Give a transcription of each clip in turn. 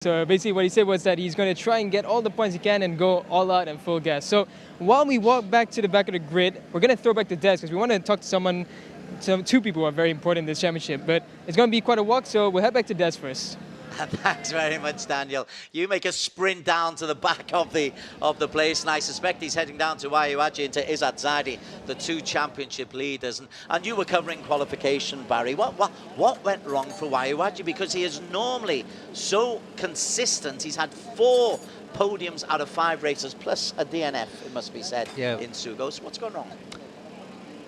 So basically what he said was that he's going to try and get all the points he can and go all out and full gas. So while we walk back to the back of the grid, we're going to throw back the desk because we want to talk to two people who are very important in this championship. But it's going to be quite a walk, so we'll head back to Des first. Thanks very much, Daniel. You make a sprint down to the back of the place, and I suspect he's heading down to YAMAHA into Izzat Zaidi, the two championship leaders. And you were covering qualification, Barry. What went wrong for YAMAHA? Because he is normally so consistent. He's had 4 podiums out of 5 races, plus a DNF, it must be said, in Sugos. What's gone wrong?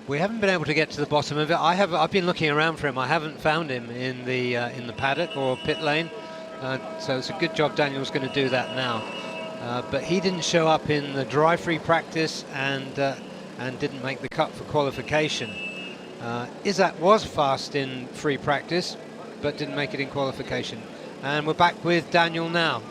We haven't been able to get to the bottom of it. I've been looking around for him. I haven't found him in the paddock or pit lane. So it's a good job Daniel's going to do that now. But he didn't show up in the dry free practice and didn't make the cut for qualification. Izzat was fast in free practice, but didn't make it in qualification. And we're back with Daniel now.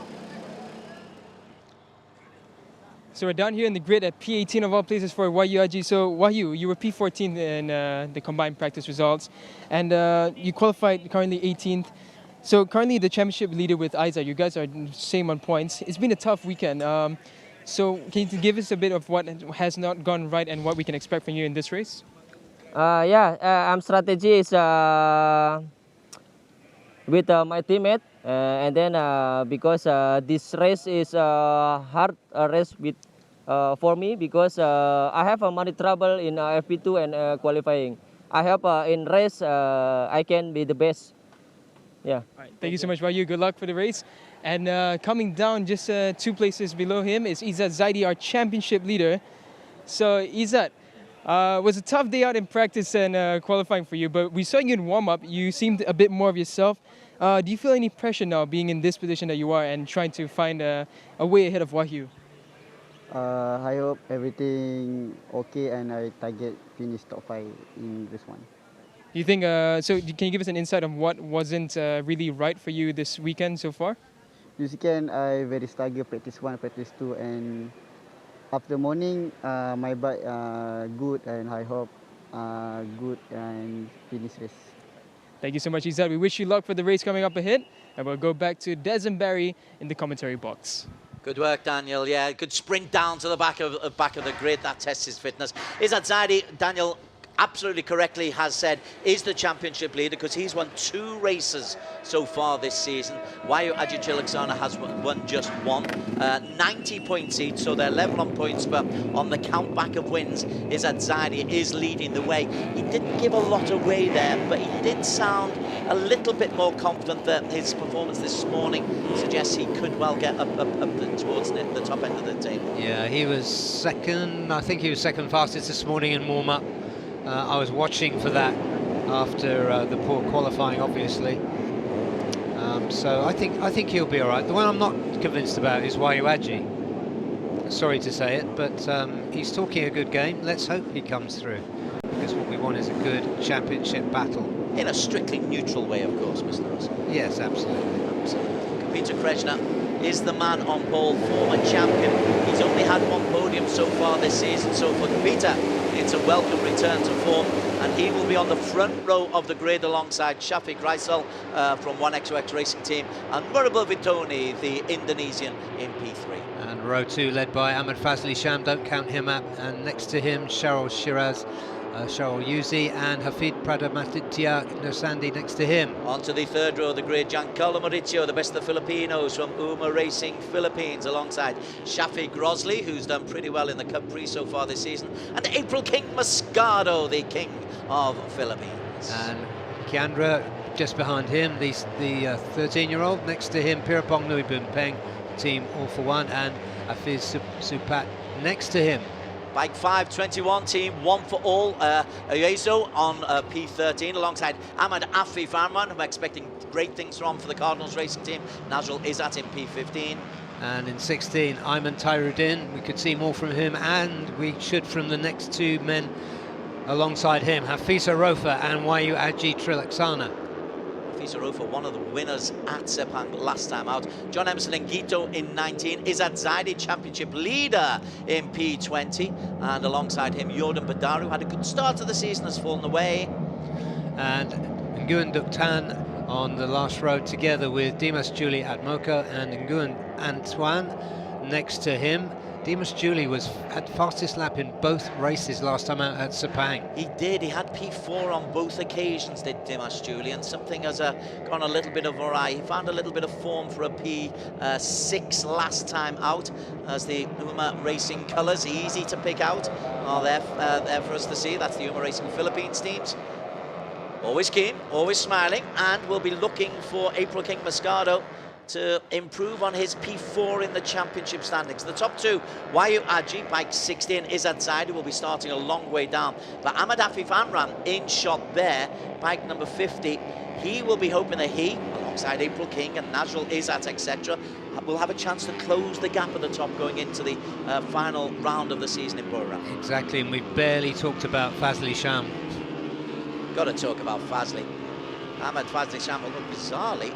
So we're down here in the grid at P18 of all places for YAMAHA. So Wahyu, you were P14 in the combined practice results, and you qualified currently 18th. So currently the championship leader with Izzat. You guys are same on points. It's been a tough weekend. So can you give us a bit of what has not gone right and what we can expect from you in this race? Strategy is with my teammate, and then because this race is a hard race for me, because I have money trouble in FP2 and qualifying. I hope in race I can be the best. Yeah. All right. Thank you so much, Wahyu. Good luck for the race. And coming down just 2 places below him is Izzat Zaidi, our championship leader. So Izzat, was a tough day out in practice and qualifying for you, but we saw you in warm-up. You seemed a bit more of yourself. Do you feel any pressure now being in this position that you are and trying to find a way ahead of Wahyu? I hope everything okay and I target finish top 5 in this one. You think, so can you give us an insight on what wasn't really right for you this weekend so far? This weekend I very struggle practice 1, practice 2, and after morning my bike good, and I hope good and finish race. Thank you so much, Izzat. We wish you luck for the race coming up ahead, and we'll go back to Des and Barry in the commentary box. Good work, Daniel. Yeah, good sprint down to the back of the grid. That tests his fitness. Izzat Zaidi, Daniel absolutely correctly has said, is the championship leader because he's won 2 races so far this season. YAMAHA Chilaksana has won just 1. 90 points each, so they're level on points, but on the count back of wins, Izzat Zaidi is leading the way. He didn't give a lot away there, but he did sound a little bit more confident that his performance this morning suggests he could well get up towards the top end of the table. Yeah, he was second. I think he was second fastest this morning in warm-up. I was watching for that after the poor qualifying, obviously. So I think he'll be all right. The one I'm not convinced about is YAMAHA. Sorry to say it, but he's talking a good game. Let's hope he comes through, because what we want is a good championship battle. In a strictly neutral way, of course, Mr. Ross. Yes, absolutely. Peter Kreshner is the man on pole, former champion. He's only had 1 podium so far this season, so for Peter, it's a welcome return to form, and he will be on the front row of the grid alongside Shafiq Raisal from 1XOX Racing Team and Murabel Vitoni, the Indonesian, in P3. And row 2 led by Ahmed Fazli Sham, don't count him out, and next to him Cheryl Shiraz, Cheryl Yuzi, and Hafid Pradamatitya Nosandi next to him. On to the 3rd row of the grid, Giancarlo Mauricio, the best of the Filipinos from UMA Racing Philippines, alongside Shafiq Rosley, who's done pretty well in the Cup Prix so far this season, and April King Moscado, the king of Philippines. And Kiandra just behind him, the 13-year-old. Next to him, Pirapong Nui Bumpeng, team All For One, and Hafiz Supat next to him. Bike 521 team, 1 for all. Uyezo on P13 alongside Ahmad Afi Farman, who I'm expecting great things from for the Cardinals Racing Team. Nazrul Izzat in P15. And in 16, Ayman Tyrudin. We could see more from him, and we should from the next 2 men alongside him, Hafisa Rofa and YAMAHA Trilaksana. Fisarofa, one of the winners at Sepang last time out. John Emerson Ngito in 19. Izzat Zaidi, championship leader in P20. And alongside him, Jordan Badaru, had a good start to the season, has fallen away. And Nguyen Duc Tan on the last road, together with Dimas Juli at Mocha and Nguyen Antoine next to him. Dimas Juli had fastest lap in both races last time out at Sepang. He did. He had P4 on both occasions, did Dimas Juli, and something has gone a little bit awry. He found a little bit of form for a P6 last time out, as the UMA Racing colours, easy to pick out, are there for us to see. That's the UMA Racing Philippines teams. Always keen, always smiling, and we'll be looking for April King Moscato to improve on his P4 in the championship standings. The top two, Wayu Aji, bike 16, Izzat Zaidi will be starting a long way down. But Ahmad Afif Amran in shot there, bike number 50. He will be hoping that he, alongside April King and Nazrul Izzat, etc., will have a chance to close the gap at the top going into the final round of the season in Buriram. Exactly, and we barely talked about Fazli Sham. Got to talk about Fazli. Ahmad Fazli Sham, although bizarrely,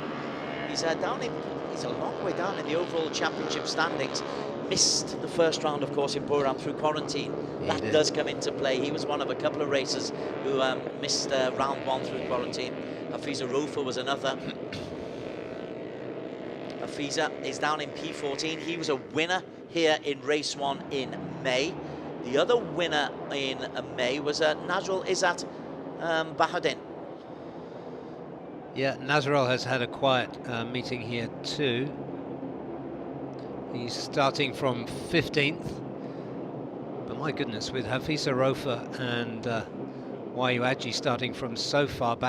he's a long way down in the overall championship standings. Missed the first round, of course, in Buriram through quarantine. That does come into play. He was one of a couple of racers who missed round one through quarantine. Hafiza Rofa was another. Hafiza is down in P14. He was a winner here in race one in May. The other winner in May was Nazrul Izzat Bahadin. Yeah, Nazrul has had a quiet meeting here too. He's starting from 15th. But my goodness, with Hafiza Rofa and Wayu Aji starting from so far back.